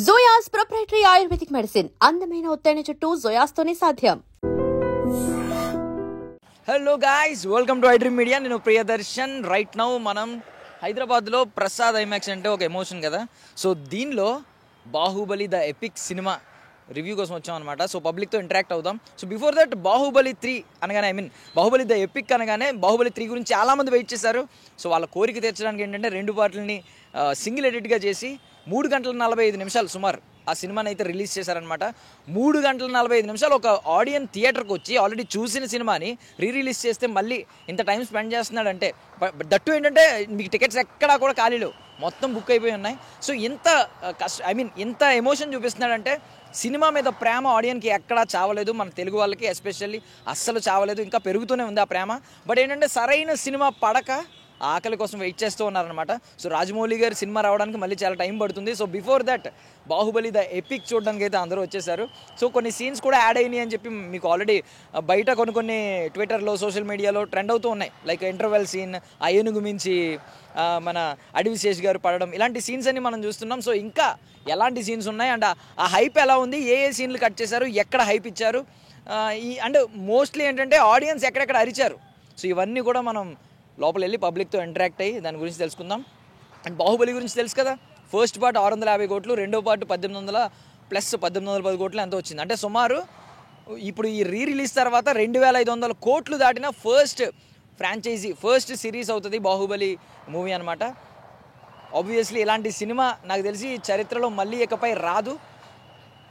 జోయాస్ proprietary ayurvedic medicine అందమైన ఒత్తైన చుట్టూ జోయాస్తోనే సాధ్యం. Hello guys, welcome to iDream media. నేను ప్రియదర్శన్. రైట్ నౌ మనం హైదరాబాద్లో ప్రసాద్ ఐమాక్స్ అంటే ఒక ఎమోషన్ కదా. సో దీనిలో Baahubali the epic cinema review కోసం వచ్చాం అనమాట. సో పబ్లిక్తో ఇంటరాక్ట్ అవుదాం. సో బిఫోర్ దట్ బాహుబలి 3 అనగానే బాహుబలి ద ఎపిక్ అనగానే బాహుబలి 3 గురించి చాలామంది వెయిట్ చేశారు. సో వాళ్ళ కోరిక తీర్చడానికి ఏంటంటే 2 పార్ట్లని సింగిల్ ఎడిట్గా చేసి 3 గంటల 45 నిమిషాలు సుమారు ఆ సినిమాని అయితే రిలీజ్ చేశారనమాట. 3 గంటల 45 నిమిషాలు ఒక ఆడియన్స్ థియేటర్కి వచ్చి ఆల్రెడీ చూసిన సినిమాని రిలీజ్ చేస్తే మళ్ళీ ఇంత టైం స్పెండ్ చేస్తున్నాడంటే, దట్టు ఏంటంటే మీకు టికెట్స్ ఎక్కడా కూడా ఖాళీలు మొత్తం బుక్ అయిపోయి ఉన్నాయి. సో ఇంత ఇంత ఎమోషన్ చూపిస్తున్నాడంటే సినిమా మీద ప్రేమ ఆడియన్కి ఎక్కడా చావలేదు. మన తెలుగు వాళ్ళకి ఎస్పెషల్లీ అస్సలు చావలేదు, ఇంకా పెరుగుతూనే ఉంది ఆ ప్రేమ. బట్ ఏంటంటే సరైన సినిమా పడక ఆకలి కోసం వెయిట్ చేస్తూ ఉన్నారనమాట. సో రాజమౌళి గారి సినిమా రావడానికి మళ్ళీ చాలా టైం పడుతుంది. So before that Baahubali the epic చూడడానికి అయితే అందరూ వచ్చేసారు. సో కొన్ని సీన్స్ కూడా యాడ్ అయినాయి అని చెప్పి మీకు ఆల్రెడీ బయట కొన్ని ట్విట్టర్లో సోషల్ మీడియాలో ట్రెండ్ అవుతూ ఉన్నాయి. లైక్ ఇంటర్వెల్ సీన్, ఆ ఏనుగు మించి మన అడవిశేష్ గారు పడడం, ఇలాంటి సీన్స్ అన్ని మనం చూస్తున్నాం. సో ఇంకా ఎలాంటి సీన్స్ ఉన్నాయి అండ్ ఆ హైప్ ఎలా ఉంది, ఏ సీన్లు కట్ చేశారు, ఎక్కడ హైప్ ఇచ్చారు, అండ్ మోస్ట్లీ ఏంటంటే ఆడియన్స్ ఎక్కడెక్కడ అరిచారు. సో ఇవన్నీ కూడా మనం లోపల వెళ్ళి పబ్లిక్తో ఇంటరాక్ట్ అయ్యి దాని గురించి తెలుసుకుందాం. అండ్ బాహుబలి గురించి తెలుసు కదా, ఫస్ట్ పార్ట్ 650 కోట్లు, రెండో పార్ట్ 1800 ప్లస్ 1810 కోట్లు ఎంత వచ్చింది అంటే సుమారు ఇప్పుడు ఈ రిలీజ్ తర్వాత 2500 కోట్లు దాటిన ఫస్ట్ ఫ్రాంచైజీ, ఫస్ట్ సిరీస్ అవుతుంది బాహుబలి మూవీ అనమాట. ఆబ్వియస్లీ ఇలాంటి సినిమా నాకు తెలిసి చరిత్రలో మళ్ళీ ఇకపై రాదు.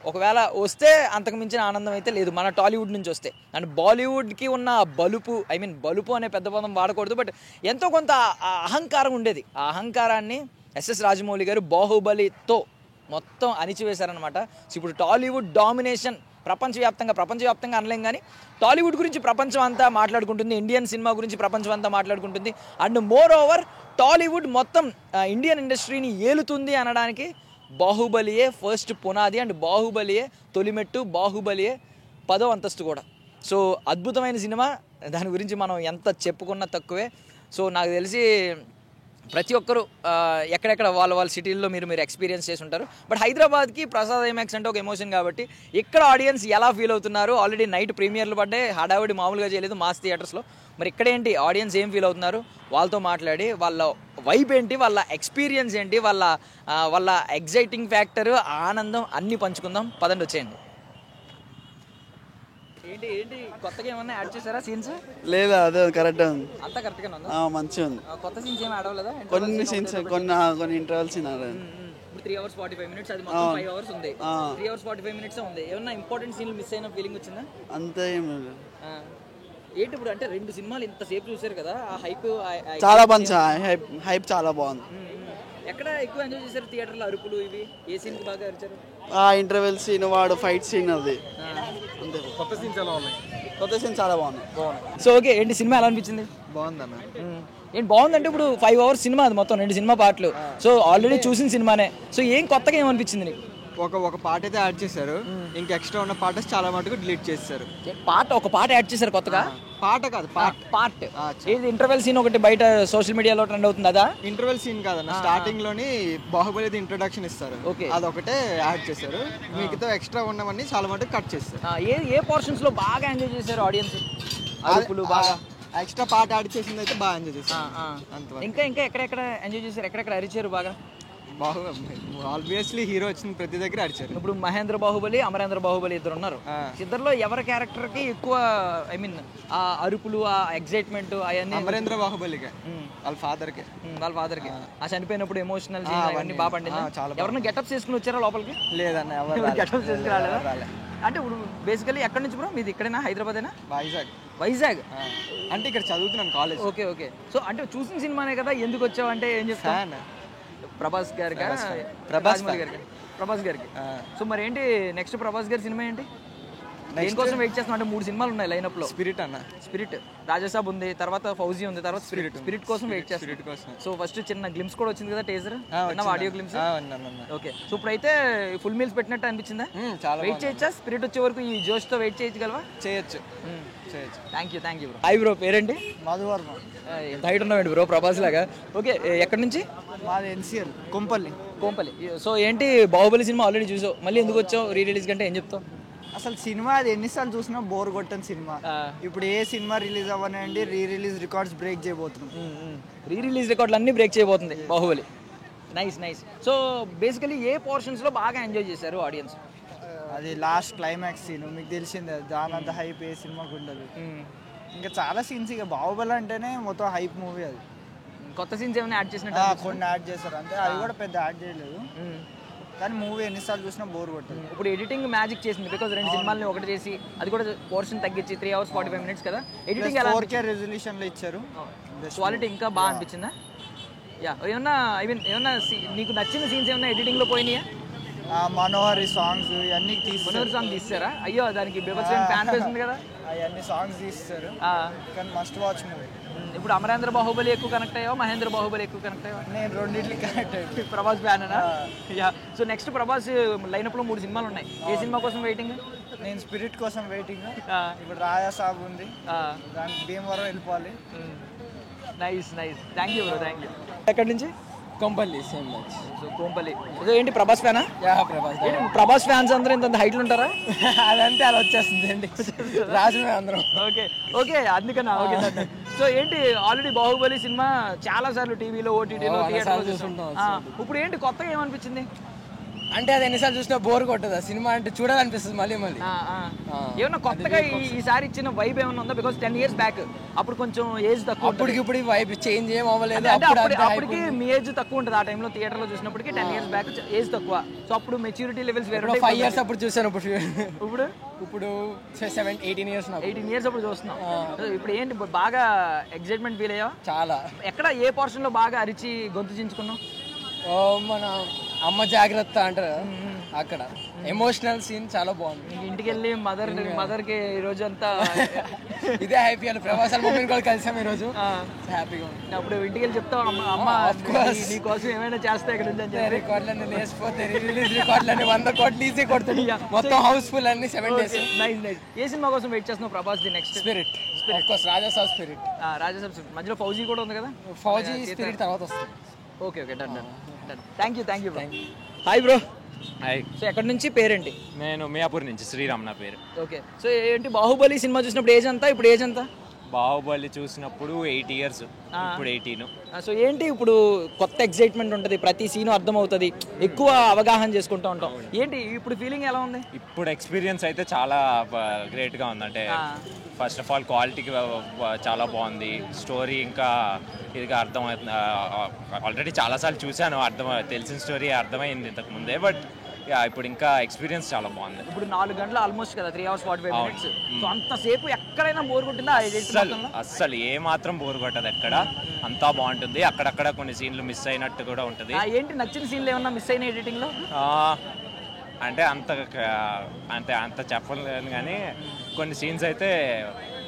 ఒకవేళ వస్తే అంతకు మించిన ఆనందం అయితే లేదు మన టాలీవుడ్ నుంచి వస్తే. అండ్ బాలీవుడ్కి ఉన్న బలుపు, బలుపు అనే పెద్ద పదం వాడకూడదు, బట్ ఎంతో కొంత అహంకారం ఉండేది. ఆ అహంకారాన్ని ఎస్ఎస్ రాజమౌళి గారు బాహుబలితో మొత్తం అణిచివేశారనమాట. సో ఇప్పుడు టాలీవుడ్ డామినేషన్ ప్రపంచవ్యాప్తంగా అనలేం కానీ టాలీవుడ్ గురించి ప్రపంచం అంతా మాట్లాడుకుంటుంది, ఇండియన్ సినిమా గురించి ప్రపంచం అంతా మాట్లాడుకుంటుంది. అండ్ మోర్ ఓవర్ టాలీవుడ్ మొత్తం ఇండియన్ ఇండస్ట్రీని ఏలుతుంది అనడానికి బాహుబలియే ఫస్ట్ పునాది, అండ్ బాహుబలియే తొలిమెట్టు, బాహుబలియే 10వ అంతస్తు కూడా. సో అద్భుతమైన సినిమా, దాని గురించి మనం ఎంత చెప్పుకున్నా తక్కువే. సో నాకు తెలిసి ప్రతి ఒక్కరు ఎక్కడెక్కడ వాళ్ళ సిటీల్లో మీరు ఎక్స్పీరియన్స్ చేసి ఉంటారు. బట్ హైదరాబాద్కి ప్రసాద్ ఐమాక్స్ అంటే ఒక ఎమోషన్ కాబట్టి ఇక్కడ ఆడియన్స్ ఎలా ఫీల్ అవుతున్నారు, ఆల్రెడీ నైట్ ప్రీమియర్లు పడ్డాయి, హడావిడి మామూలుగా చేయలేదు మాస్ థియేటర్స్లో. మరి ఇక్కడేంటి ఆడియన్స్ ఏం ఫీల్ అవుతున్నారు, వాళ్ళతో మాట్లాడి వాళ్ళ వైబ్ ఏంటి, వాళ్ళ ఎక్స్పీరియన్స్ ఏంటి, వాళ్ళ ఎగ్జైటింగ్ ఫ్యాక్టర్, ఆనందం అన్నీ పంచుకుందాం. పదండి వచ్చేయండి. ఏంటి కొత్తగా ఏమన్నా యాడ్ చేశారా సీన్స్? లేదా అదే కరెక్ట్ ఉంది, అంతా కరెక్ట్గా ఉందా? మంచిగా ఉంది. కొత్త సీన్స్ ఏమి యాడ్ అవ్వలేదా? కొన్ని సీన్స్ కొన్ని ఇంటర్వల్స్ 3 hours 45 minutes, అది మొత్తం 5 hours ఉంది. 3 hours 45 minutes ఉంది. ఏమన్నా ఇంపార్టెంట్ సీన్లు మిస్ అయిన ఫీలింగ్ వచ్చిందా? అంతే ఏం లేదు. ఏంటి ఇప్పుడు అంటే 2 సినిమాలు ఇంతసేపు చూసారు కదా, ఆ హైప్ చాలా మంచి హైప్ చాలా బాగుంది. ఎక్కడ ఎక్కువ ఎంజాయ్ చేశారు థియేటర్లో? అరుపులు ఇవి ఏ సీన్కి బాగా అరిచారు? ఆ ఇంటర్వెల్ సీన్, వాడు ఫైట్ సీన్, అది అంతే. కొత్త సీన్స్ ఎలా ఉన్నాయి? కొత్త సీన్ చాలా బాగుంది. సో ఓకే, ఏంటి సినిమా ఎలా అనిపించింది? బాగుందన్న. ఏంటి బాగుందంటే ఇప్పుడు 5 hours సినిమా, అది మొత్తం 2 సినిమా పార్ట్లు. సో ఆల్రెడీ చూసిన సినిమానే. సో ఏం కొత్తగా ఏమనిపించింది నీకు? ఒక పార్ట్ అయితే యాడ్ చేశారు, ఇంకా ఎక్స్ట్రా ఉన్న పార్ట్స్ చాలా మటుకు డిలీట్ చేశారు. ఒక పార్ట్ యాడ్ చేశారు కొత్తగా? పాట కాదు, పార్ట్ ఏది? ఇంటర్వెల్ సీన్ ఒకటి బయట సోషల్ మీడియాలో ట్రెండ్ అవుతుంది అదా? ఇంటర్వెల్ సీన్ కాదన్న, స్టార్టింగ్ లోని బాహుబలి ఇంట్రొడక్షన్ ఇస్తారు, అదొకటే యాడ్ చేశారు. మిగతా ఎక్స్ట్రా ఉన్నవన్నీ చాలా మటుకు కట్ చేస్తారు. ఏ పోర్షన్స్ లో బాగా ఎంజాయ్ చేశారు ఆడియన్స్? అరుపులు బాగా ఎక్స్ట్రా పార్ట్ యాడ్ చేసింది అయితే బాగా ఎంజాయ్ చేశారు. ఇంకా ఎక్కడెక్కడ ఎంజాయ్ చేశారు? ఎక్కడెక్కడ అరిచారు బాగా? ఆబ్వియస్లీ హీరో వచ్చిన ప్రతి దగ్గర అడిచారు. ఇప్పుడు మహేంద్ర బాహుబలి, అమరేంద్ర బాహుబలి ఇద్దరు ఉన్నారు. ఇద్దరులో ఎవరి క్యారెక్టర్ కి ఎక్కువ ఆ అరుపులు, ఆ ఎక్సైట్మెంట్ అవన్నీ? అమరేంద్ర బాహుబలిగా, వాళ్ళ ఫాదర్ కి ఆ చనిపోయినప్పుడు ఎమోషనల్ అవన్నీ బాగా పండింది. ఎవరైనా గెటప్స్ చేసుకుని వచ్చారా లోపలికి? లేదన్న, ఎవరు గెటప్స్ చేసుకుని రాలేదా? అంటే ఇప్పుడు బేసికలీ ఎక్కడి నుంచి బ్రో మీది? ఇక్కడేనా, హైదరాబాదేనా? వైజాగ్ అంటే ఇక్కడ చదువుతున్నాను కాలేజ్. ఓకే. సో అంటే చూసిన సినిమానే కదా, ఎందుకు వచ్చావు అంటే ఏం చెప్తాను? ప్రభాస్ గారికి. సో మరి ఏంటి నెక్స్ట్ ప్రభాస్ గారి సినిమా ఏంటి? దేనికోసం వెయిట్ చేస్తున్నాం అంటే 3 సినిమాలు ఉన్నాయి లైనప్ లో. స్పిరిట్, రాజసాబ్ ఉంది, తర్వాత ఫౌజీ ఉంది, తర్వాత స్పిరిట్ కోసం వెయిట్ చేస్తున్నాం. సో ఫస్ట్ చిన్న గ్లిమ్స్ కూడా వచ్చింది కదా, teaser, audio glimpse. Okay, so ఇప్పుడైతే ఫుల్ మీల్స్ పెట్టినట్టు అనిపించిందా? వెయిట్ చేయొచ్చా? స్పిరిట్ వచ్చే వరకు ఈ జోష్ తో వెయిట్ చేయగలవా? చేయొచ్చు. Thank you bro. Hi bro, పేరేంటి? మధువర్మ. ఎంత హైట్ ఉన్నాడు బ్రో ప్రభాస్ లాగా. ఓకే, ఎక్కడి నుంచి? మాది ఎన్సిఎల్ కొంపల్లి. సో ఏంటి బాహుబలి సినిమా ఆల్రెడీ చూసావు, మళ్ళీ ఎందుకు వచ్చావు రీ రిలీజ్ కంటే? ఏం చెప్తావు? అసలు సినిమా అది ఎన్నిసార్లు చూసినా బోర్ కొట్టని సినిమా. ఇప్పుడు ఏ సినిమా రిలీజ్ అవ్వనండి రీ రిలీజ్ రికార్డ్స్ బ్రేక్ చేయబోతున్నాం. రీ రిలీజ్ రికార్డులు అన్నీ బ్రేక్ చేయబోతుంది బాహుబలి. నైస్. సో బేసికలీ ఏ పోర్షన్స్లో బాగా ఎంజాయ్ చేశారు ఆడియన్స్? అది లాస్ట్ క్లైమాక్స్ సీన్ మీకు తెలిసిందే, దాని అంత హైప్ ఏ సినిమాకి ఉండదు. ఇంకా చాలా సీన్స్, ఇక బాహుబలి అంటేనే మొత్తం హైప్ మూవీ. అది కొత్త సీన్స్ ఏమైనా యాడ్ చేసినట్టు? కొన్ని యాడ్ చేశారు అంతే, అది కూడా పెద్ద యాడ్ చేయలేదు. కానీ మూవీ ఎన్నిసార్లు చూసినా బోర్ కొట్టదు. ఇప్పుడు ఎడిటింగ్ మ్యాజిక్ చేసింది, బికాజ్ 2 సినిమాలని ఒకటి చేసి అది కూడా పోర్షన్ తగ్గించి 3 hours 45 minutes కదా. ఎడిటింగ్ ఎలా 4K రెజల్యూషన్లో ఇచ్చారు. క్వాలిటీ ఇంకా బాగా అనిపించిందా? ఏమన్నా ఏమన్నా నీకు నచ్చిన సీన్స్ ఏమన్నా ఎడిటింగ్లో పోయినాయా? మనోహరి సాంగ్స్ ఇవన్నీ మనోహరి సాంగ్ తీస్తారా? అయ్యో, దానికి బీభత్సమైన ఫ్యాన్ బేస్ ఉంది కదా. అవన్నీ సాంగ్స్ తీస్తారు, కానీ మస్ట్ వాచ్ మూవీ. ఇప్పుడు అమరేంద్ర బాహుబలి ఎక్కువ కనెక్ట్ అయ్యావా, మహేంద్ర బాహుబలి ఎక్కువ కనెక్ట్ అయ్యావా? నేను రెండింటికి కనెక్ట్ అయ్యి ప్రభాస్ ఫ్యాన్ అనా? సో నెక్స్ట్ ప్రభాస్ లైనప్లో 3 సినిమాలు ఉన్నాయి. ఏ సినిమా కోసం వెయిటింగ్? నేను స్పిరిట్ కోసం వెయిటింగ్. ఇప్పుడు రాజా సాబ్ ఉంది, దానికి భీమవరం వెళ్ళిపోవాలి. Nice. Thank you bro, thank you. ఎక్కడి నుంచి? Kompally. Same match. So Kompally. So ఏంటి ప్రభాస్ ఫ్యానా? ప్రభాస్ ఫ్యాన్స్ అందరూ ఇంత హైట్లు ఉంటారా? అదంతే, అలా వచ్చేస్తుంది అండి. రాజు అందరం. ఓకే అందుకన్నా. ఓకే. సో ఏంటి, ఆల్రెడీ బాహుబలి సినిమా చాలా సార్లు టీవీలో, ఓటీటీలో, థియేటర్లో చూస్తుంటాం. ఇప్పుడు ఏంటి కొత్తగా ఏమనిపించింది? అంటే అది ఎన్నిసార్లు చూసినా బోర్ కొట్టదు, సినిమా అంటే చూడాలనిపిస్తుంది మళ్ళీ. ఏమన్నా కొత్తగా ఈసారి ఇచ్చిన వైబ్ ఏమన్నా ఉందా? బికాస్ 10 years బ్యాక్ అప్పుడు కొంచెం ఏజ్ తక్కువ, ఇప్పుడు వైబ్ చేంజ్ ఏం అవ్వలేదు. అప్పటికి మీ ఏజ్ తక్కువ ఉంటుంది ఆ టైంలో, థియేటర్లో చూసినప్పటికి 10 years బ్యాక్ ఏజ్ తక్కువ. సో అప్పుడు మెచ్యూరిటీ లెవెల్స్ వేరే. 5 years అప్పుడు చూసాను. ఇప్పుడు 18 years అప్పుడు చూస్తున్నాం. ఇప్పుడు ఏంటి బాగా ఎక్సైట్మెంట్ ఫీల్ అయ్యా? చాలా. ఎక్కడ ఏ పోర్షన్ లో బాగా అరిచి గొంతు చించుకున్నాం? మన అమ్మ జాగ్రత్త అంటారు, అక్కడ ఎమోషనల్ సీన్ చాలా బాగుంది. ఇంటికి వెళ్ళి మదర్ కి ఈ రోజు అంతా ఇదే హ్యాపీ అని ప్రభాస్ మమ్మీని కూడా కలిసాం ఈ రోజు, హ్యాపీగా ఉంది. అప్పుడు ఇంటికి వెళ్ళి చెప్తాం, అమ్మ నీ కోసం ఏమైనా చేస్తా ఇక్కడ నుంచి. రికార్డులన్నీ లేచిపోతే రిలీజ్ రికార్డులన్నీ 100 కోట్లు ఈజీ కొడుతుంది. మొత్తం హౌస్ఫుల్ అన్ని 7 days. నైస్. ఏ సినిమా కోసం వెయిట్ చేస్తున్నావు ప్రభాస్ ది నెక్స్ట్? స్పిరిట్. రాజాసాబ్ స్పిరిట్. మధ్యలో ఫౌజీ కూడా ఉంది కదా. ఫౌజీ స్పిరిట్ తర్వాత వస్తుంది. Okay. Done. Thank you. Hi bro. Hi. So ఎక్కడి నుంచి, పేరేంటి? నేను మియాపూర్ నుంచి, శ్రీరామ్ నా పేరు. ఓకే. సో ఏంటి బాహుబలి సినిమా చూసినప్పుడు ఏజ్ అంతా, ఇప్పుడు ఏజ్ అంతా? బాహుబలి చూసినప్పుడు 8 years, ఇప్పుడు 18. సో ఏంటి ఇప్పుడు కొత్త ఎక్సైట్మెంట్ ఉంటుంది, ప్రతి సీను అర్థమవుతుంది, ఎక్కువ అవగాహన చేసుకుంటూ ఉంటాం. ఏంటి ఇప్పుడు ఫీలింగ్ ఎలా ఉంది? ఇప్పుడు ఎక్స్పీరియన్స్ అయితే చాలా గ్రేట్గా ఉంది. అంటే ఫస్ట్ ఆఫ్ ఆల్ క్వాలిటీకి చాలా బాగుంది, స్టోరీ ఇంకా ఇదిగా అర్థమవుతుంది. ఆల్రెడీ చాలాసార్లు చూశాను, తెలిసిన స్టోరీ అర్థమైంది ఇంతకు ముందే, బట్ ఇప్పుడు ఇంకా ఎక్స్పీరియన్స్ చాలా బాగుంది. ఇప్పుడు 4 గంటలు ఆల్మోస్ట్ కదా, 3 hours 45 minutes. సో అంతసేపు ఎక్కడైనా బోర్ కొట్టిందా? అస్సలు ఏ మాత్రం బోర్ కొట్టదు, ఎక్కడ అంతా బాగుంటుంది. అక్కడక్కడ కొన్ని సీన్లు మిస్ అయినట్టు కూడా ఉంటుంది. ఏంటి నచ్చిన సీన్లు ఏమన్నా మిస్ అయిన ఎడిటింగ్ లో? అంటే అంత చెప్పలేను, కానీ కొన్ని సీన్స్ అయితే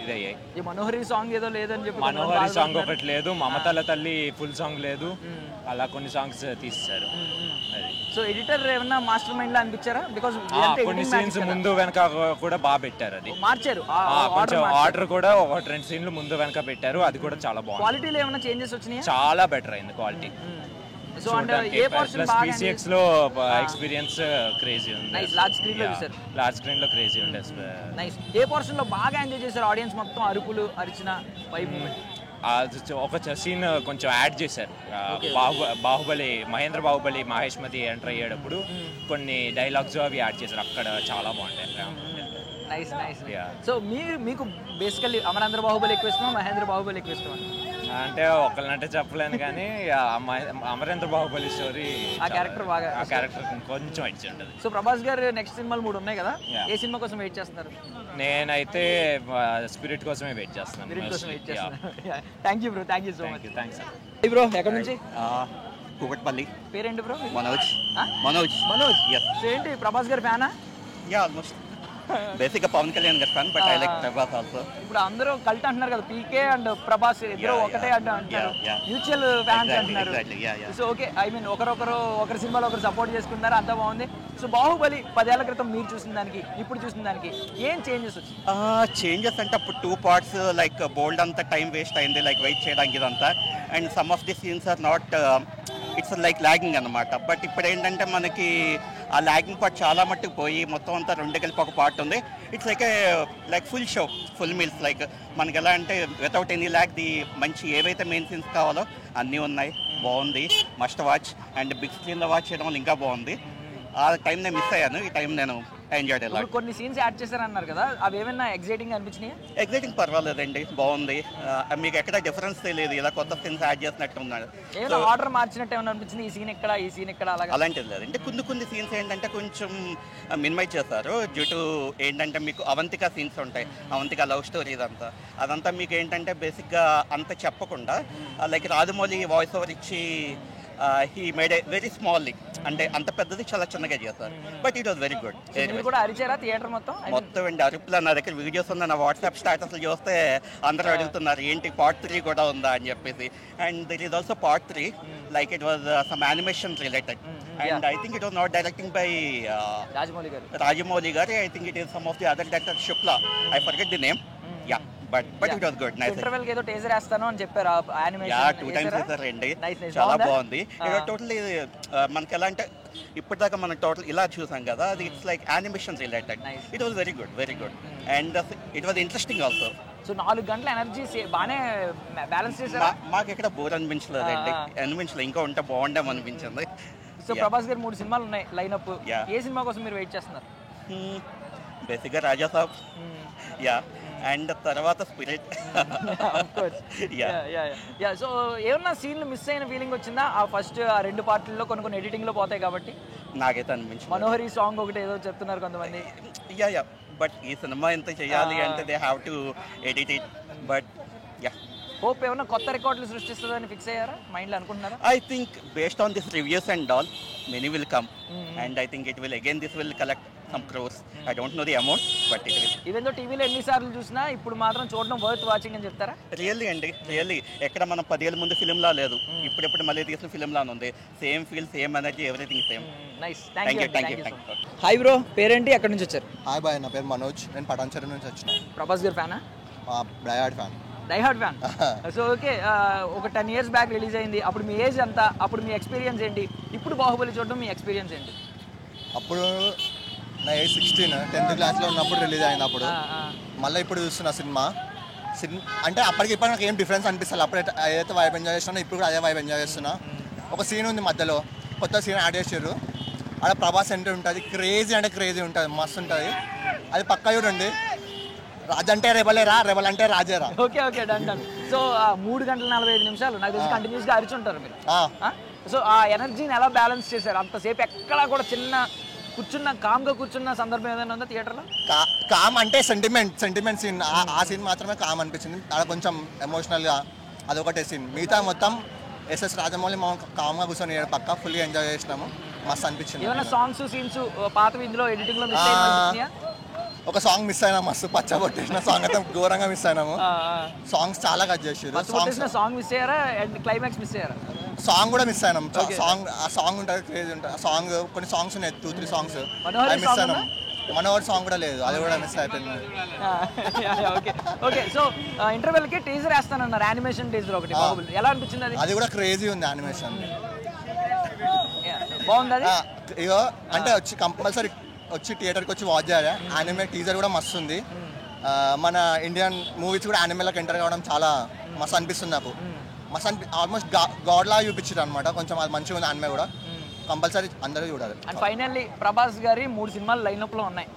ఇదయ్యాయి. ఈ మనోహరి సాంగ్ ఏదో లేదని చెప్పి, మనోహరి సాంగ్ ఒకటి లేదు, మమతల తల్లి ఫుల్ సాంగ్ లేదు, అలా కొన్ని సాంగ్స్ తీస్తారు. సో ఎడిటర్ ఏమన్నా మాస్టర్ మైండ్ లా అనిపించారా? బికాజ్ కొన్ని సీన్స్ ముందు వెనక కూడా బాగా పెట్టారు, అది మార్చారు. కొంచెం ఆర్డర్ కూడా 1-2 సీన్లు ముందు వెనక పెట్టారు, అది కూడా చాలా బాగుంది. క్వాలిటీలో ఏమైనా చేంజెస్ వచ్చినాయి? చాలా బెటర్ అయింది క్వాలిటీ. సో అంటే ఏ పోర్షన్ బాగా PCX లో ఎక్స్పీరియన్స్ క్రేజీ ఉంది. నైస్. లార్జ్ స్క్రీన్ లో చూశారు. లార్జ్ స్క్రీన్ లో క్రేజీ ఉంది. నైస్. ఏ పోర్షన్ లో బాగా ఎంజాయ్ చేశారు ఆడియన్స్ మొత్తం? అరుపులు, అరిచిన వైబ్ మూమెంట్. ఒక సీన్ కొంచెం యాడ్ చేశారు. మహేంద్ర బాహుబలి మహేష్మతి ఎంటర్ అయ్యేటప్పుడు కొన్ని డైలాగ్స్ అవి యాడ్ చేశారు, అక్కడ చాలా బాగుంటాయి. నైస్. సో మీకు బేసికల్లీ అమరేంద్ర బాహుబలి ఎక్కువ ఇష్టమా, మహేంద్ర బాహుబలి ఎక్కువ ఇష్టమా? అంటే ఒకళ్ళంటే చెప్పలేను, కానీ అమరేంద్ర బాహుబలి స్టోరీ, ఆ క్యారెక్టర్ కొంచెం ఇచ్చి ఉంటుంది. సో ప్రభాస్ గారు నెక్స్ట్ సినిమాలు 3 ఉన్నాయి కదా, ఏ సినిమా కోసం వెయిట్ చేస్తున్నారు? నేనైతే స్పిరిట్ కోసమే వెయిట్ చేస్తున్నాను. Thank you bro, thank you so much. Thanks bro. ఎక్కడి నుంచి? కూకట్పల్లి. పేరేంటి బ్రో? మనోజ్. సో ఏంటి ప్రభాస్ గారు ఫ్యానా? ఆల్మోస్ట్. బేసిక్ గా పవన్ కళ్యాణ్ గారి fan, but I like Prabhas also. ఇప్పుడు అందరూ కల్ట్ అంటున్నారు కదా, పీకే అండ్ ప్రభాస్ ఇద్దరు ఒకటే అంటారు, మ్యూచువల్ ఫ్యాన్స్ అంటున్నారు. సో ఓకే, ఐ మీన్ ఒకరి సినిమాలో ఒకరు సపోర్ట్ చేసుకున్నారు, అంతా బాగుంది. సో బాహుబలి 10 ఏళ్ల క్రితం మీరు చూసిన దానికి ఇప్పుడు చూసిన దానికి ఏం చేంజెస్ వచ్చింది? చేంజెస్ అంటే అప్పుడు 2 parts లైక్ బోల్డ్ అంతా టైం వేస్ట్ అయింది, లైక్ వెయిట్ చేయడానికి ఇదంతా. And some of the scenes are not, it's like lagging అనమాట. బట్ ఇప్పుడు ఏంటంటే మనకి ఆ లాగింగ్ పార్ట్ చాలా మట్టుకు పోయి మొత్తం అంతా 2 కలిపి ఒక పార్ట్ ఉంది. It's like full show, full meals. Like మనకి ఎలా అంటే వితౌట్ ఎనీ ల్యాక్ ది మంచి ఏవైతే మెయిన్ సీన్స్ కావాలో అన్నీ ఉన్నాయి. బాగుంది, మస్ట్ వాచ్. అండ్ బిగ్ స్క్రీన్లో వాచ్ చేయడం వల్ల ఇంకా బాగుంది. ఆ టైం నేను మిస్ అయ్యాను, ఈ టైం నేను ఎంజాయ్ చేయాలి. కొన్ని సీన్స్ యాడ్ చేశారన్నారు కదా, అవి ఏమైనా ఎగ్జైటింగ్ అనిపించినాయి? ఎగ్జైటింగ్ పర్వాలేదండి, బాగుంది. మీకు ఎక్కడ డిఫరెన్స్ తెలియదు, ఇలా కొత్త సీన్స్ యాడ్ చేసినట్టు ఉన్నాడు. ఏమైనా ఆర్డర్ మార్చినట్టు ఏమైనా అనిపించింది? ఈ సీన్ ఎక్కడ అలాగా అలాంటిది లేదు. అంటే కొన్ని సీన్స్ ఏంటంటే కొంచెం మినిమైజ్ చేస్తారు డ్యూ టు ఏంటంటే మీకు అవంతిక సీన్స్ ఉంటాయి, అవంతిక లవ్ స్టోరీ అదంతా మీకు ఏంటంటే బేసిక్గా అంత చెప్పకుండా లైక్ రాజమౌళి వాయిస్ ఓవర్ ఇచ్చి he made a very smally, అంటే అంత పెద్దది చాలా చిన్నగా చేస్తారు. But it was very good. అరిచారా థియేటర్ మొత్తం అండి, అరుపులు. నా దగ్గర వీడియోస్ ఉన్న, నా వాట్సాప్ స్టేటస్లు చూస్తే అందరూ అడుగుతున్నారు ఏంటి part 3 కూడా ఉందా అని చెప్పేసి. And there is also part 3, like it was some animation related. And I think it was not directing by Rajamouli garu. I think it is some of the other director, Shukla, I forget the name. Yeah, but it was good. Nice. Interval కి ఏదో teaser వేస్తాను అని చెప్పారు, animation. Yeah, 2 times చేశారండి, చాలా బాగుంది. Totally మనకి ఎలా అంటే ఇప్పటిదాకా మనం టోటల్ ఇలా చూసాం కదా, అది it's like animation related. It was very good. And it was interesting also. So 4 గంటల ఎనర్జీ బాగానే బ్యాలెన్స్ చేశారు. మాకు ఎక్కడ బోర్ అనిపించలేదండి, ఇంకా ఉంటే బాగుండేమో అనిపించింది. సో ప్రభాస్ గారు 3 సినిమాలు ఉన్నాయి లైనప్. ఏ సినిమా కోసం మీరు వెయిట్ చేస్తున్నారు? బేసిక్గా రాజా సాబ్, యా, అండ్ తర్వాత స్పిరిట్. సో ఏమన్నా సీన్లు మిస్ అయిన ఫీలింగ్ వచ్చిందా? ఆ ఫస్ట్ 2 పార్టీల్లో కొన్ని ఎడిటింగ్ లో పోతాయి కాబట్టి. నాకైతే అనిపించింది. మనోహరి సాంగ్ ఒకటి ఏదో చెప్తున్నారు కొంతమంది. యా, బట్ ఈ సినిమా ఎంత చేయాలి అంటే they have to edit it. But yeah, hope ఏమన్నా కొత్త రికార్డులు సృష్టిస్తుందని ఫిక్స్ అయ్యారా, మైండ్లో అనుకుంటున్నారా? I think based on this reviews and all many will come. And I think it will again this will collect some crores. I don't know the amount, but it will. Even though టీవీలో ఎన్నిసార్లు చూసినా ఇప్పుడు మాత్రం చూడడం worth watching అని చెప్తారా? Really ఎక్కడ మనం 10 ఏళ్ళ ముందు ఫిల్మ్లా లేదు, ఇప్పుడెప్పుడు మళ్ళీ తీసిన ఫిల్మ్లానే ఉంది. Same feel, same energy, everything same. Nice, thank you. Hi bro, పేరేంటి, ఎక్కడి నుంచి వచ్చారు? హాయ్ బాయ్, నా పేరు మనోజ్, నేను పటాన్చెరు నుంచి వచ్చిన. ప్రభాస్ గారు ఫ్యానా? Diehard fan. సో ఓకే, ఒక 10 years బ్యాక్ రిలీజ్ అయింది. అప్పుడు మీ ఏజ్ ఎంత, అప్పుడు మీ ఎక్స్పీరియన్స్ ఏంటి? ఇప్పుడు బాహుబలి చూడడం మీ ఎక్స్పీరియన్స్ ఏంటి? అప్పుడు నా ఏజ్ 16, 10th క్లాస్లో ఉన్నప్పుడు రిలీజ్ అయినప్పుడు. మళ్ళీ ఇప్పుడు చూస్తున్న సినిమా అంటే అప్పటికి ఇప్పుడు నాకు ఏం డిఫరెన్స్ అనిపిస్తుంది. అప్పుడు ఏదైతే వైబ్ ఎంజాయ్ చేస్తున్నా, ఇప్పుడు కూడా అదే వైబ్ ఎంజాయ్ చేస్తున్నా. ఒక సీన్ ఉంది మధ్యలో, కొత్త సీన్ యాడ్ చేసారు. అక్కడ ప్రభాస్ ఎంట్రీ ఉంటుంది, క్రేజీ ఉంటుంది, మస్తు ఉంటుంది. అది పక్కా చూడండి. రాజు అంటే రెబలేరా, రెబల్ అంటే రాజేరా. Okay, done. సో 3 గంటల 45 నిమిషాలు నాకు తెలిసి కంటిన్యూస్గా అరిచుంటారు మీరు. సో ఆ ఎనర్జీని ఎలా బ్యాలెన్స్ చేశారు? అంతసేపు ఎక్కడా కూడా కామ్గా కూర్చున్న సందర్భం ఏదైనా ఉందా థియేటర్లో? కామ్ అంటే సెంటిమెంట్ సీన్, ఆ సీన్ మాత్రమే కామ్ అనిపించింది. అక్కడ కొంచెం ఎమోషనల్గా అదొకటే సీన్. మిగతా మొత్తం ఎస్ఎస్ రాజమౌళి మనం కామ్గా కూర్చొని పక్కా ఫుల్గా ఎంజాయ్ చేసినాము, మస్తు అనిపించింది. ఏమైనా సాంగ్స్ సీన్స్ పాతవి ఇందులో ఎడిటింగ్లో మిస్ అయ్యాయా? ఒక సాంగ్ మిస్ అయినా, మస్తు పచ్చబొట్టేసిన సాంగ్ అయితే ఘోరంగా మిస్ అయినాము. సాంగ్స్ చాలా కట్ చేసారు. సాంగ్ మిస్ అయ్యారా? క్లైమాక్స్ మిస్ అయ్యారా? సాంగ్ కూడా మిస్ అయినాం. ఆ సాంగ్ ఉంటుంది, క్రేజ్ ఉంటుంది. ఆ సాంగ్ కొన్ని సాంగ్స్ ఉన్నాయి, 2-3 సాంగ్స్ మిస్ అయినాం. మనోహర్ సాంగ్ కూడా లేదు, అది కూడా మిస్ అయిపోయింది. ఓకే, సో ఇంటర్వెల్ కి టీజర్ వేస్తానన్నారు, యానిమేషన్ టీజర్ ఒకటి. ఎలా అనిపించింది? అది కూడా క్రేజీ ఉంది, యానిమేషన్ బాగుంది. ఇగో అంటే వచ్చి కంపల్సరీ వచ్చి థియేటర్కి వచ్చి వాచ్ చేయాలి. యానిమే టీజర్ కూడా మస్తు ఉంది. మన ఇండియన్ మూవీస్ కూడా యానిమేలోకి ఎంటర్ కావడం చాలా మస్తు అనిపిస్తుంది నాకు. మస్తు ఆల్మోస్ట్ గాడ్ లాగా చూపించారు అనమాట. కొంచెం అది మంచిగా ఉంది యానిమే కూడా, కంపల్సరీ అందరూ చూడాలి. అండ్ ఫైనల్లీ ప్రభాస్ గారి 3 సినిమాలు లైనప్ లో ఉన్నాయి,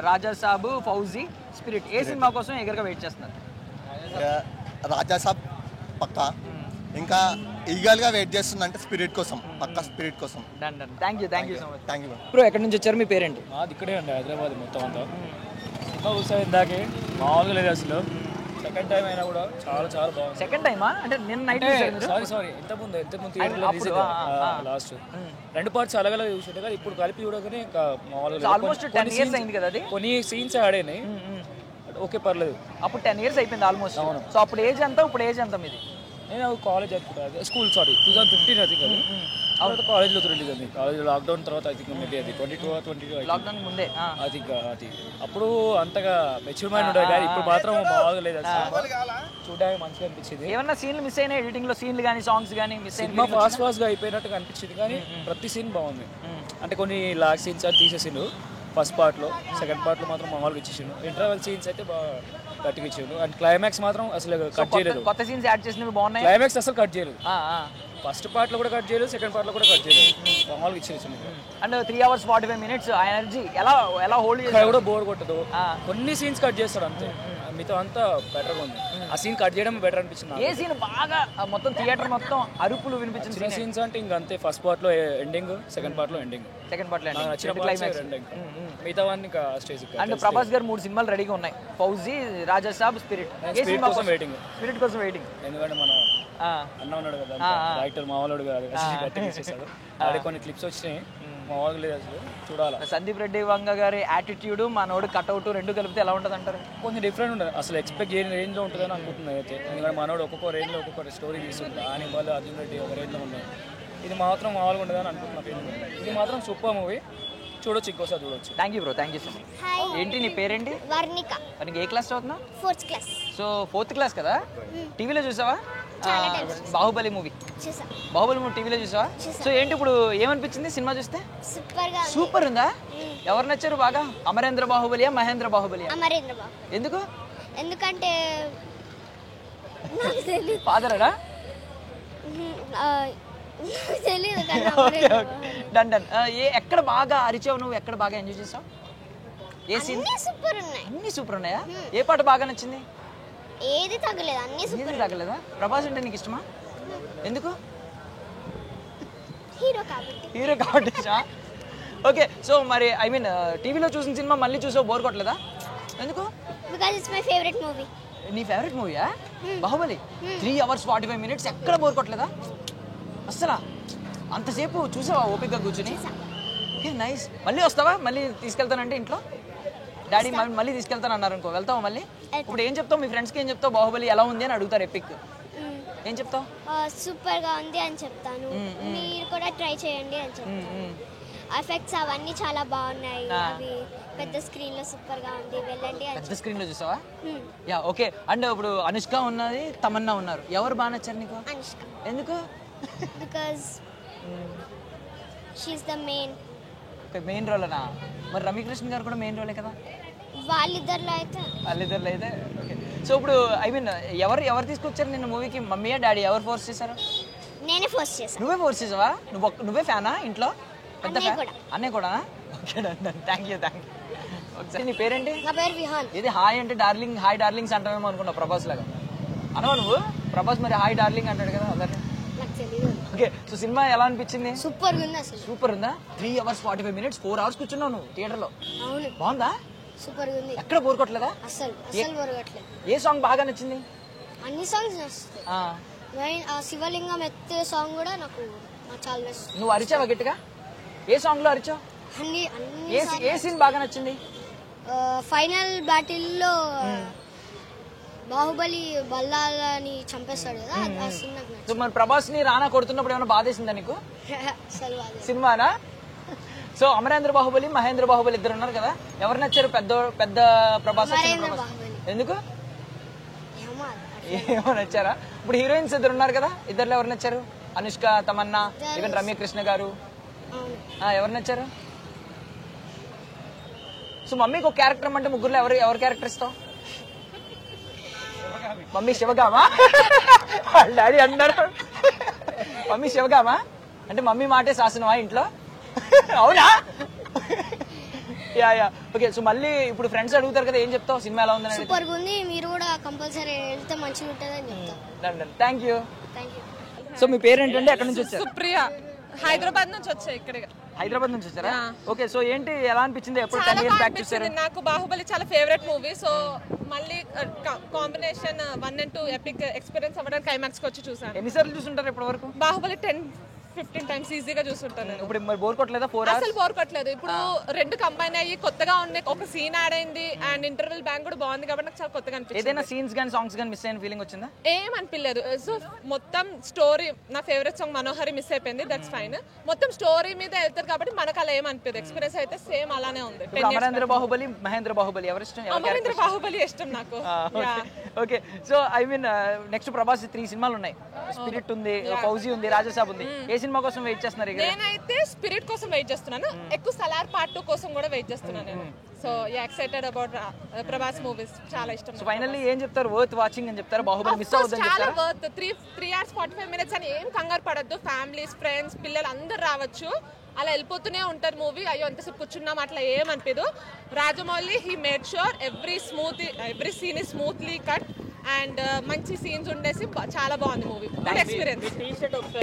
రాజా సాబ్, ఫౌజీ, స్పిరిట్. ఏ సినిమా కోసం ఎగరగా వెయిట్ చేస్తున్నారు? రాజా సాబ్ పక్కా, ఇంకా ఈగల్గా వెయిట్ చేస్తుందంటే స్పిరిట్ కోసం, పక్కా స్పిరిట్ కోసం. Thank you so much. Thank you bro, ఎక్కడి నుంచి వచ్చారు, మీ పేరేంటి? మాది ఇక్కడే అండి, హైదరాబాద్ మొత్తం అంతా. సినిమా చూసాను ఇందాకే, మామూలుగా లేదు అసలు. సెకండ్ టైం అయినా కూడా చాలా చాలా బాగుంది. సెకండ్ టైమా అంటే నిన్న నైట్ సారీ ఇంతకుముందు థియేటర్లో రిలీజ్ లాస్ట్ 2 పార్ట్స్ అలగలా చూసాడు కదా, ఇప్పుడు కలిపి చూడగానే ఇంకా మామూలుగా ఆల్మోస్ట్ 10 years అయింది కదా అది. కొన్ని సీన్స్ ఆడేనాయి, ఓకే పర్లేదు. అప్పుడు 10 years అయిపోయింది ఆల్మోస్ట్. సో అప్పుడు ఏజ్ ఎంత, ఇప్పుడు ఏజ్ ఎంత మీది? నేను కాలేజ్ అనుకుంటా, స్కూల్ 2015 ఐ థింక్ అది. తర్వాత కాలేజ్లో రిలీజ్ అయింది. కాలేజ్లో లాక్డౌన్ తర్వాత ఐ థింక్ మేబీ అది 22 లాక్డౌన్ ముందే. ఐ థింక్ అది అప్పుడు అంతగా మెచ్యూర్ మైండ్ ఉండేది కానీ ఇప్పుడు మాత్రం బాగా లేదు. చూడడానికి మంచిగా అనిపించింది. ఏమన్నా సీన్లు మిస్ అయినా ఎడిటింగ్ లో, సీన్లు కానీ సాంగ్స్ కానీ మిస్ సినిమా ఫాస్ట్ గా అయిపోయినట్టుగా అనిపించింది కానీ ప్రతి సీన్ బాగుంది. అంటే కొన్ని లాగ్ సీన్స్ అని తీసేసిండు ఫస్ట్ పార్ట్లో, సెకండ్ పార్ట్లో మాత్రం మామూలుగా ఇచ్చేసిండు. ఇంటర్వెల్ సీన్స్ అయితే బాగా గట్టిగా ఇచ్చిండు. అండ్ క్లైమాక్స్ మాత్రం అసలు కట్ చేయలేదు. కొత్త సీన్స్ యాడ్ చేసినవి బాగున్నాయి. క్లైమాక్స్ అసలు కట్ చేయలేదు. ఫస్ట్ పార్ట్లో కూడా కట్ చేయలేదు, సెకండ్ పార్ట్లో కూడా కట్ చేయలేదు, మామూలుగా ఇచ్చేసిండు. అండ్ 3 hours 45 minutes ఆ ఎనర్జీ ఎలా హోల్డ్ చేస్తాడు కూడా బోర్ కొట్టదు. కొన్ని సీన్స్ కట్ చేస్తాడు అంతే, మిగతా అంతా బెటర్గా ఉంది. ఆ సీన్ కట్ చేయడం బెటర్ అనిపించింది. ఏ సీన్ బాగా మొత్తం థియేటర్ మొత్తం అరుపులు వినిపించింది సీన్స్ అంటే ఇంకా అంతే. ఫస్ట్ పార్ట్లో ఎండింగ్, సెకండ్ పార్ట్లో ఎండింగ్. సెకండ్ పార్ట్లో మిగతా వాన్ని స్టేజ్. అండ్ ప్రభాస్ గారు 3 సినిమాలు రెడీగా ఉన్నాయి, ఫౌజీ, రాజా సాబ్, స్పిరిట్. స్పిరిట్ కోసం వెయిటింగ్. ఎందుకంటే మన అన్న ఉన్నాడు కదా డైరెక్టర్, మామూలుడు కాదు, ఆడే కొన్ని క్లిప్స్ వచ్చినాయి, మామూలుగా లేదు అసలు, చూడాలి. సందీప్ రెడ్డి వంగ గారి యాటిట్యూడ్, మనోడు కట్అవుట్ రెండు కలిపితే ఎలా ఉంటుంది అంటారు? కొంచెం డిఫరెంట్ ఉంటుంది. అసలు ఎక్స్పెక్ట్ చేయని రేంజ్లో ఉంటుందని అనుకుంటున్నాయి అయితే. ఎందుకంటే మనోడు ఒక్కొక్క రేంజ్లో ఒక్కొక్క స్టోరీ తీసుకుంటారు. ఆయన వాళ్ళు అర్జున్ రెడ్డి ఒక రేంజ్లో ఉన్నాయి, ఇది మాత్రం మామూలుగా ఉంటుందని అనుకుంటున్నాను. ఇది మాత్రం సూపర్ మూవీ, చూడొచ్చు, ఇంకోసారి చూడొచ్చు. Thank you bro, thank you so much. ఏంటి నీ పేరేంటి? వర్ణిక. మనకి ఏ క్లాస్ చదువుతున్నావు? 4th class. So 4th class కదా. టీవీలో చూసావా బాహుబలి మూవీ? చూసా. బాహుబలి మూవీ టీవీలో చూసావా? సో ఏంటి ఇప్పుడు ఏమనిపించింది సినిమా చూస్తే? సూపర్ ఉందా? ఎవరు నచ్చారు బాగా? అమరేంద్ర బాహుబలియా, మహేంద్ర బాహుబలియా? అమరేంద్ర బాహు. ఎందుకు? ఎందుకంటే ఫాదరా? తెలియదు. Done done. ఎక్కడ బాగా అరిచావు నువ్వు? ఎక్కడ బాగా ఎంజాయ్ చేసావు? ఏ సీన్? సూపర్ ఉన్నాయి. అన్ని సూపర్ ఉన్నాయా? ఏ పాట బాగా నచ్చింది? ఏది తగ్గలేదు, అన్ని సూపర్. తగ్గలేదా? ప్రభాస్ అంటే నీకు ఇష్టమా? ఎందుకు? హీరో కాబట్టి. ఓకే, సో మరి ఐ మీన్ టీవీలో చూసిన సినిమా మళ్ళీ చూసావు, బోర్ కొట్టలేదా? ఎందుకు? Because it's my favourite movie. నీ ఫేవరెట్ మూవీయా బాహుబలి? 3 hours 45 minutes ఎక్కడ బోర్ కొట్టలేదా అసలు? అంతసేపు చూసావా ఓపికగా కూర్చుని? Okay, nice. మళ్ళీ వస్తావా? మళ్ళీ తీసుకెళ్తానంటే ఇంట్లో డాడీ మళ్ళీ తీసుకెళ్తాను అన్నారు అనుకో, వెళ్తావా మళ్ళీ? ఇప్పుడు ఏం చెప్తావు మీ ఫ్రెండ్స్కి? ఏం చెప్తావు? బాహుబలి ఎలా ఉంది అని అడుగుతారు ఎపిక్, ఏం చెప్తావు? సూపర్ గా ఉంది అని చెప్తాను. మీరు కూడా ట్రై చేయండి అని చెప్తాను. ఎఫెక్ట్స్ అవన్నీ చాలా బాగున్నాయి, అవి పెద్ద స్క్రీన్ లో సూపర్ గా ఉంది, వెళ్ళండి. పెద్ద స్క్రీన్ లో చూసావా? Yeah, okay. అండ్ ఇప్పుడు అనుష్క ఉన్నది, తమన్నా ఉన్నారు, ఎవరు బాగా నచ్చారు నీకు? అనుష్క. ఎందుకు? Because she is the main రోలేనా? మరి రమ్యకృష్ణ గారు కూడా మెయిన్ రోలే కదా. వాళ్ళిద్దరిలో అయితే ఓకే. సో ఇప్పుడు ఐ మీన్ ఎవరు తీసుకొచ్చారు నిన్న మూవీకి? మమ్మీయా డాడీ? ఎవరు ఫోర్స్ చేశారు? నేనే ఫోర్స్ చేశాను. నువ్వే ఫోర్స్ చేసావా? నువ్వే ఫ్యానా ఇంట్లో? పెద్ద అన్నయ్య కూడా? Okay, thank you. ఒకసారి నీ పేరేంటి? నా పేరు విహాన్. ఇది హాయ్ అంటే డార్లింగ్, హాయ్ డార్లింగ్స్ అంటామేమో అనుకున్నా ప్రభాస్ లాగా. అనవా నువ్వు? ప్రభాస్ మరి హాయ్ డార్లింగ్ అంటాడు కదా అందరినీ. ఓకే, సో సినిమా ఎలా అనిపించింది? సూపర్ ఉంది అసలు. సూపర్ ఉందా? 3 hours 45 minutes 4 hours కూర్చున్నావు నువ్వు థియేటర్లో. అవును. బాగుందా? సూపర్ ఉంది. ఎక్కడ బోర్ కొట్టలేదా? అసలు బోర్ కొట్టలేదు. ఏ సాంగ్ బాగా నచ్చింది? అన్ని సాంగ్స్ నచ్చుతాయి. ఆ శివలింగం ఎత్తే సాంగ్ కూడా నాకు చాలా నచ్చింది. నువ్వు అరిచావా గట్టిగా? ఏ సాంగ్ లో అరిచావు? ఏ సీన్ బాగా నచ్చింది? ఫైనల్ బ్యాటిల్ లో బాహుబలి బల్లాలని చంపేస్తాడు కదా, ఆ సీన్ నాకు నచ్చింది. మరి ప్రభాస్ ని రానా కొడుతున్నప్పుడు ఏమైనా బాధేసిందా నీకు? సినిమానా? సో అమరేంద్ర బాహుబలి, మహేంద్ర బాహుబలి ఇద్దరు ఉన్నారు కదా, ఎవరు నచ్చారు? పెద్ద ప్రభాస్. ఎందుకు? ఏమో నచ్చారా? ఇప్పుడు హీరోయిన్స్ ఇద్దరు ఉన్నారు కదా, ఇద్దరులో ఎవరు నచ్చారు? అనుష్క, తమన్నా, ఈవెన్ రమ్యకృష్ణ గారు, ఎవరు నచ్చారు? సో మమ్మీకి ఒక క్యారెక్టర్ అంటే ముగ్గురులో ఎవరు క్యారెక్టర్ ఇస్తావు? మమ్మీ శివగామా? డాడీ అన్నారు మమ్మీ శివగామా అంటే మమ్మీ మాటే శాసనమా ఇంట్లో? అవునా? యా. ఓకే, సో మళ్ళీ ఇప్పుడు ఫ్రెండ్స్ అడుగుతారు కదా, ఏం చెప్తావు? సినిమా ఎలా ఉందని? సూపర్ ఉంది, మీరు కూడా కంపల్సరీ వెళ్తే మంచిగా ఉంటుంది అని చెప్తాను. Thank you. సో మీ పేరు ఏంటంటే ఎక్కడి నుంచి వచ్చారు? సుప్రియ, హైదరాబాద్ నుంచి వచ్చా ఇక్కడికి. హైదరాబాద్ నుంచి వచ్చారా? ఓకే, సో ఏంటి ఎలా అనిపించింది? ఎప్పుడు 10 years బ్యాక్ చూసారు? నాకు బాహుబలి చాలా ఫేవరెట్ మూవీ. సో మళ్ళీ కాంబినేషన్ 1 and 2 ఎపిక్ ఎక్స్పీరియన్స్ అవ్వడానికి ఐమాక్స్కి వచ్చి చూసాను. ఎన్నిసార్లు చూసుంటారు ఇప్పటి వరకు? బాహుబలి 10-15 times ఈజీగా చూస్తుంటాను. ఇప్పుడు మరి బోర్ కొట్టలేదా? 4 hours అసలు బోర్ కొట్టలేదు. ఇప్పుడు రెండు కంబైన్ అయ్యి కొత్తగా ఉన్నాయి. ఒక సీన్ యాడ్ అయింది అండ్ ఇంటర్వెల్ బ్యాంక్ కూడా బాగుంది కాబట్టి నాకు చాలా కొత్తగా అనిపించింది. ఏదైనా సీన్స్ గానీ సాంగ్స్ గానీ మిస్ అయిన ఫీలింగ్ వచ్చిందా? ఏం అనిపించలేదు. సో మొత్తం స్టోరీ, నా ఫేవరెట్ సాంగ్ మనోహరి మిస్ అయిపోయింది, దట్స్ ఫైన్. మొత్తం స్టోరీ మీద వెళ్తారు కాబట్టి మనకు అలా ఏం అనిపించదు. ఎక్స్పీరియన్స్ అయితే సేమ్ అలానే ఉంది. అమరేంద్ర బాహుబలి, మహేంద్ర బాహుబలి ఎవరి ఇష్టం? అమరేంద్ర బాహుబలి ఇష్టం నాకు. Okay, so I mean next Prabhas 3 సినిమాలు ఉన్నాయి. స్పిరిట్ ఉంది, ఫౌజీ ఉంది, రాజసాబ్ ఉంది. ఏ సినిమా కోసం వెయిట్ చేస్తున్నారు? నేనైతే స్పిరిట్ కోసం వెయిట్ చేస్తున్నాను. ఎక్కువ సలార్ పార్ట్ 2 కోసం కూడా వెయిట్ చేస్తున్నాను నేను. So excited about Prabhas movies, చాలా ఇష్టం. సో ఫైనల్లీ ఏం చెప్తారు? వర్త్ వాచింగ్ అని చెప్తారు? బాహుబలి మిస్ అవ్వద్దని చాలా చెప్తారా? వర్త్. 3 hours 45 minutes అని ఏం కంగారు పడద్దు. ఫ్యామిలీస్, ఫ్రెండ్స్, పిల్లలు అందరు రావచ్చు. అలా వెళ్ళిపోతూనే ఉంటారు మూవీ. అయ్యో ఎంతసేపు కూర్చున్నాం అట్లా ఏం అనిపించదు. Rajamouli he made sure every scene is smoothly cut and మంచి సీన్స్ ఉండేసి చాలా బాగుంది మూవీ. Good experience.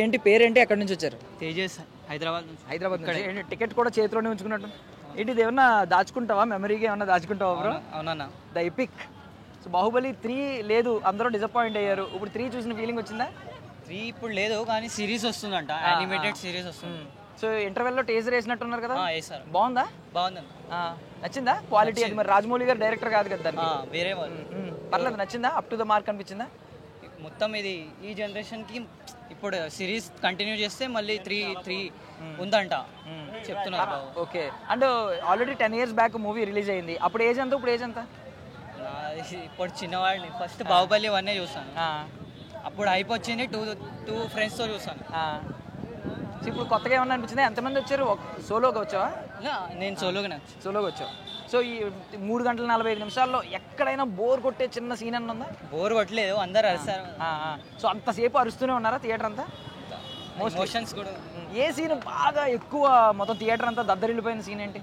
ఏంటి పేరేంటి? ఎక్కడి నుంచి వచ్చారు? తేజస్, హైదరాబాద్ నుంచి. ఏంటి టికెట్ కూడా చేతిలోనే ఉంచుకున్నట్టు? ఏంటి ఇది ఏమన్నా దాచుకుంటావా? మెమరీగా ఏమన్నా దాచుకుంటావా బ్రో? అవునా? The epic. సో బాహుబలి 3 లేదు, అందరూ డిసప్పాయింట్ అయ్యారు. ఇప్పుడు 3 చూసిన ఫీలింగ్ వచ్చిందా? 3 ఇప్పుడు లేదు కానీ సిరీస్ వస్తుందంట, యానిమేటెడ్ సిరీస్ వస్తుంది. సో ఇంటర్వెల్లో టేజర్ వేసినట్టున్నారు కదా? వేసారు. బాగుందా? బాగుందండి. నచ్చిందా క్వాలిటీ? అది మరి రాజమౌళి గారు డైరెక్టర్ కాదు కదా దానికి. వేరే వాళ్ళు. పర్లేదు, నచ్చిందా? అప్ టు ద మార్క్ అనిపించిందా? మొత్తం ఇది ఈ జనరేషన్కి ఇప్పుడు సిరీస్ కంటిన్యూ చేస్తే మళ్ళీ 3 ఉందంట చెప్తున్నారు. Okay, and already 10 years back movie release అయింది. అప్పుడు ఏజ్ ఎంత, ఇప్పుడు ఏజ్ ఎంత? ఇప్పుడు చిన్నవాడిని ఫస్ట్ బాహుబలి 1 చూసాను. అప్పుడు అయిపోయింది 2 ఫ్రెండ్స్తో చూసాను. ఇప్పుడు కొత్తగా ఏమన్నా అనిపించింది? ఎంతమంది వచ్చారు? సోలోగా వచ్చావా? నేను సోలోగా వచ్చావు. సో ఈ 3 గంటల 45 నిమిషాల్లో ఎక్కడైనా బోర్ కొట్టే చిన్న సీన్ అన్న ఉందా? బోర్ కొట్టలేదు, అందరు అరిస్తారు. సో అంతసేపు అరుస్తూనే ఉన్నారా థియేటర్ అంతా? ఎమోషన్స్ కూడా. ఏ సీన్ బాగా ఎక్కువ మొత్తం థియేటర్ అంతా దద్దరిల్లిపోయిన సీన్ ఏంటి?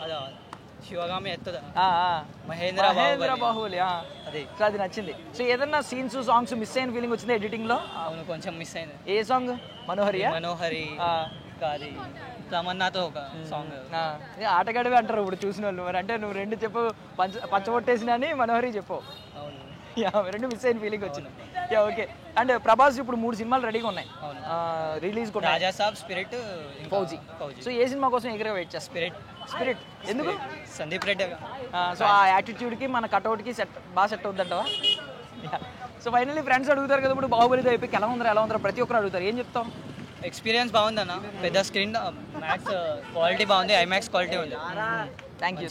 అదా శివగామి ఎత్తదా, మహేంద్ర బాహుబలి. అదే, సో అది నచ్చింది. సో ఏదన్నా సీన్స్ సాంగ్స్ మిస్ అయిన ఫీలింగ్ వచ్చింది ఎడిటింగ్ లో? అవును, కొంచెం మిస్ అయింది. ఏ సాంగ్? మనోహరి కాదు, తమన్నాతో ఒక సాంగ్. ఆటగాడివి అంటారు ఇప్పుడు చూసిన వాళ్ళు. మరి అంటే నువ్వు 2 చెప్పు, పంచగొట్టేసిన అని మనోహరి చెప్పు. అవును, 2 మిస్ అయిన ఫీలింగ్ వచ్చింది. ఓకే, అండ్ ప్రభాస్ ఇప్పుడు 3 సినిమాలు రెడీగా ఉన్నాయి రిలీజ్ కూడా. రాజాసాబ్, స్పిరిట్, ఫౌజీ. సో ఏ సినిమా కోసం ఎగరగా వెయిట్ చేస్తా? స్పిరిట్ ఎందుకు? సందీప్ రెడ్డి. సో ఆ యాటిట్యూడ్కి మన కట్అవుట్కి బాగా సెట్ అవుతుందంటవా? సో ఫైనల్లీ ఫ్రెండ్స్ అడుగుతారు కదా ఇప్పుడు బాహుబలితో అయిపోయి ఎలా ఉందరా ప్రతి ఒక్కరు అడుగుతారు. ఏం చెప్తాం? ఎక్స్పీరియన్స్ బాగుందన్న, పెద్ద స్క్రీన్, మ్యాక్స్ క్వాలిటీ బాగుంది, ఐమాక్స్ క్వాలిటీ ఉంది. Thank you.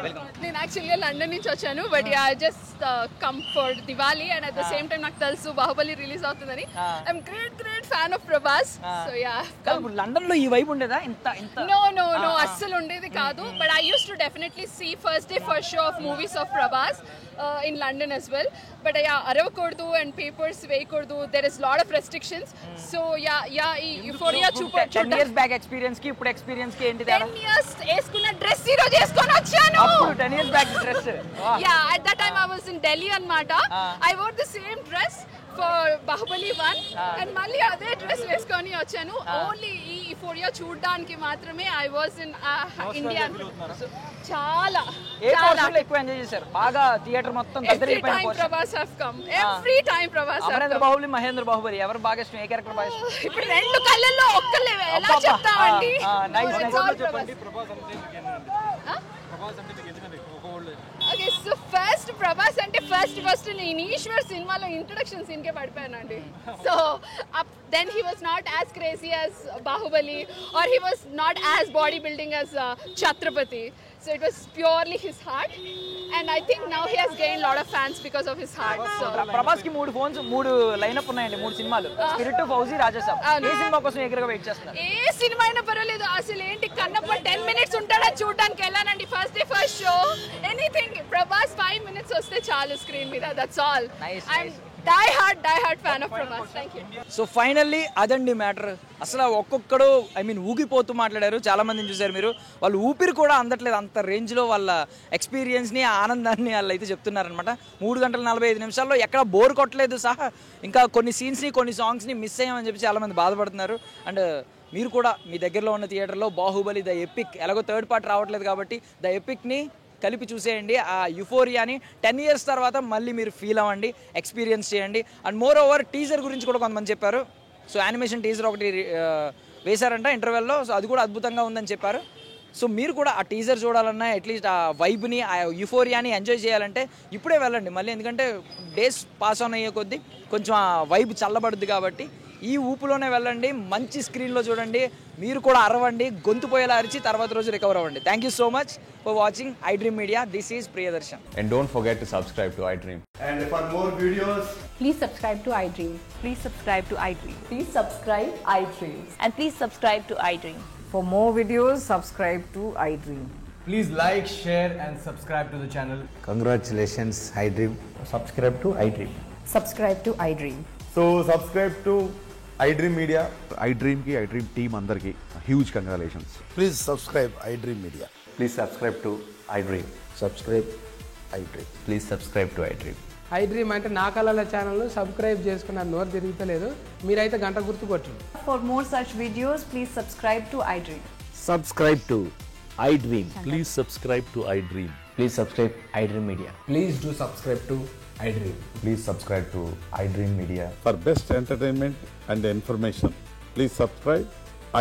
వెల్కమ్. నేను యాక్చువల్గా లండన్ నుంచి వచ్చాను, but just come for Diwali and at the same time నాకు తెలుసు బాహుబలి రిలీజ్ అవుతుందని. I'm great fan of Prabhas. So yeah, London లో ఈ వైబ్ ఉండేదా? నో అస్సలు ఉండేది కాదు. But I use to definitely see first show of movies of Prabhas in London as well. But అరవకూడదు అండ్ పేపర్స్ వేయకూడదు, there is lot of restrictions. So ఈ euphoria 10 years back experience కి ఇప్పుడు ఎక్స్పీరియన్స్ కి ఏంటి తేడా? 10 years వేసుకున్న డ్రెస్ ఈ రోజు వేసుకొని వచ్చాను. అప్పుడు 10 years back dress. At that time I was in Delhi అన్నమాట. I wore the same dress for Bahubali 1 and మళ్ళీ అదే డ్రెస్ వేసుకొని వచ్చాను. ఓన్లీ ఈ యూఫోరియా చూడడానికి మాత్రమే I was in India. చాలా ఎక్కువ ఎంజాయ్ చేశారు బాగా థియేటర్ మొత్తం. Prabhas have come every time. Prabhas Amarendra Baahubali, Mahindra Baahubali ఎవరు బాగా ఇష్టం? ఏ క్యారెక్టర్ బాగా ఇష్టం? ఇప్పుడు 2 కళ్ళల్లో ఒక్కలే ఎలా చెప్తామండి? ఓకే, సో ఫస్ట్ ప్రభాస్ అంటే ఫస్ట్ నేను ఈశ్వర్ సినిమాలో ఇంట్రొడక్షన్ సీన్ కే పడిపోయానండి. So then he was not as crazy as Bahubali or he was not as bodybuilding as Chhatrapati. So it was purely his heart and I think now he has gained a lot of fans because of his heart. So Prabhas కి 3 phones 3 lineup ఉన్నాయండి, 3 సినిమాలు. Spirit, fauji, Raja Saab. ఏ సినిమా కోసం ఎగరగా wait చేస్తున్నారు? ఏ cinema అయినా పర్వాలేదు. అసలు ఏంటి కన్నప్ప 10 minutes ఉంటాడా చూడడానికి వెళ్ళానండి first show. Anything Prabhas 5 minutes వస్తే చాలు స్క్రీన్ మీద. That's all. I'm die hard fan of Prabhas. Thank you. So finally అదండి మ్యాటర్. అసలు ఒక్కొక్కడు ఊగిపోతూ మాట్లాడారు. చాలా మందిని చూసారు మీరు. వాళ్ళు ఊపిరి కూడా అందట్లేదు, అంత రేంజ్లో వాళ్ళ ఎక్స్పీరియన్స్ని, ఆనందాన్ని వాళ్ళు అయితే చెప్తున్నారనమాట. 3 గంటల 45 నిమిషాల్లో ఎక్కడ బోర్ కొట్టలేదు సహా. ఇంకా కొన్ని సీన్స్ని, కొన్ని సాంగ్స్ని మిస్ అయ్యామని చెప్పి చాలామంది బాధపడుతున్నారు. అండ్ మీరు కూడా మీ దగ్గరలో ఉన్న థియేటర్లో బాహుబలి ద ఎపిక్, ఎలాగో థర్డ్ పార్ట్ రావట్లేదు కాబట్టి ద ఎపిక్ని కలిపి చూసేయండి. ఆ యుఫోరియాని 10 years తర్వాత మళ్ళీ మీరు ఫీల్ అవ్వండి, ఎక్స్పీరియన్స్ చేయండి. అండ్ మోర్ ఓవర్ టీజర్ గురించి కూడా కొంతమంది చెప్పారు. సో యానిమేషన్ టీజర్ ఒకటి వేశారంట ఇంటర్వెల్లో, సో అది కూడా అద్భుతంగా ఉందని చెప్పారు. సో మీరు కూడా ఆ టీజర్ చూడాలన్నా, అట్లీస్ట్ ఆ వైబ్ని, ఆ యుఫోరియాని ఎంజాయ్ చేయాలంటే ఇప్పుడే వెళ్ళండి మళ్ళీ. ఎందుకంటే డేస్ పాస్ ఆన్ అయ్యే కొద్దీ కొంచెం ఆ వైబ్ చల్లబడుద్ది కాబట్టి ఈ ఊపులోనే వెళ్ళండి, మంచి స్క్రీన్లో చూడండి, మీరు కూడా అరవండి, గొంతు పోయేలా అరిచి తర్వాత రోజు రికవర్ అవ్వండి. Thank you so much for watching iDream Media. This is Priyadarshan. And don't forget to subscribe to iDream. And for more videos, please subscribe to iDream. Please subscribe to iDream. Please subscribe iDream. And please subscribe to iDream. For more videos, subscribe to iDream. please like, share and subscribe to the channel. Congratulations, iDream. Subscribe to iDream. Subscribe to iDream. So subscribe to iDream Media. iDream ki iDream team andarki huge congratulations. Please subscribe iDream Media. Please subscribe to iDream. Subscribe iDream. Please subscribe to iDream. iDream అంటే నా కళల channel subscribe చేసుకున్న నోరు తిరుగుతలేదు, మీరైతే గంట గుర్తు కొట్టండి. For more such videos, please subscribe to iDream. Subscribe to iDream. Please subscribe to iDream. Please subscribe iDream Media. Please do subscribe to iDream. Please subscribe to iDream Media. For best entertainment and information, please subscribe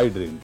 iDream.